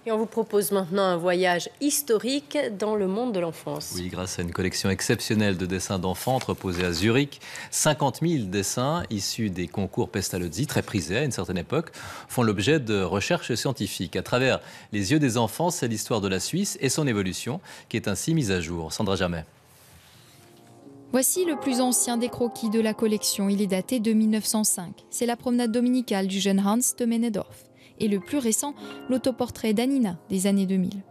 Et on vous propose maintenant un voyage historique dans le monde de l'enfance. Oui, grâce à une collection exceptionnelle de dessins d'enfants entreposés à Zurich, 50 000 dessins issus des concours Pestalozzi, très prisés à une certaine époque, font l'objet de recherches scientifiques. À travers les yeux des enfants, c'est l'histoire de la Suisse et son évolution qui est ainsi mise à jour. Sandra Jamais. Voici le plus ancien des croquis de la collection. Il est daté de 1905. C'est la promenade dominicale du jeune Hans de Männedorf. Et le plus récent, l'autoportrait d'Anina des années 2000.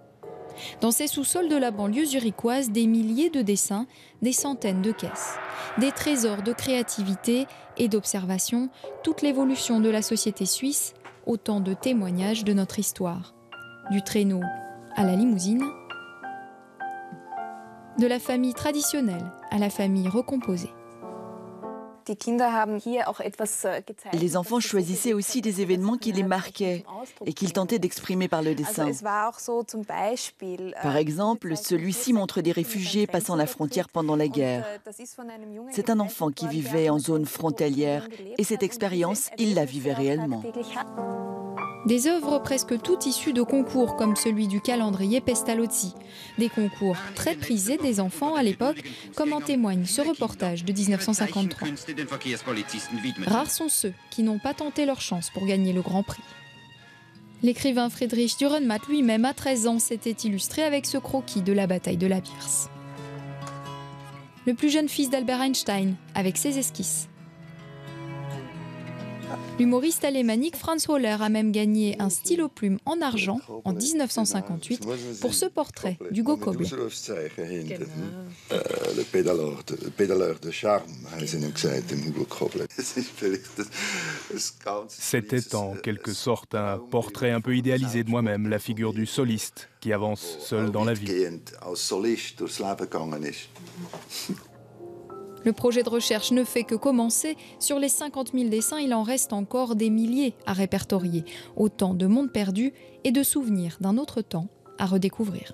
Dans ces sous-sols de la banlieue zurichoise, des milliers de dessins, des centaines de caisses. Des trésors de créativité et d'observation, toute l'évolution de la société suisse, autant de témoignages de notre histoire. Du traîneau à la limousine, de la famille traditionnelle à la famille recomposée. Les enfants choisissaient aussi des événements qui les marquaient et qu'ils tentaient d'exprimer par le dessin. Par exemple, celui-ci montre des réfugiés passant la frontière pendant la guerre. C'est un enfant qui vivait en zone frontalière et cette expérience, il la vivait réellement. Des œuvres presque toutes issues de concours comme celui du calendrier Pestalozzi. Des concours très prisés des enfants à l'époque, comme en témoigne ce reportage de 1953. Rares sont ceux qui n'ont pas tenté leur chance pour gagner le Grand Prix. L'écrivain Friedrich Dürrenmatt lui-même, à 13 ans, s'était illustré avec ce croquis de la bataille de la Birs. Le plus jeune fils d'Albert Einstein, avec ses esquisses. L'humoriste alémanique Franz Holler a même gagné un stylo plume en argent en 1958 pour ce portrait d'Hugo Kobler. Le pédaleur de charme, Hugo Kobler. C'était en quelque sorte un portrait un peu idéalisé de moi-même, la figure du soliste qui avance seul dans la vie. Le projet de recherche ne fait que commencer. Sur les 50 000 dessins, il en reste encore des milliers à répertorier. Autant de mondes perdus et de souvenirs d'un autre temps à redécouvrir.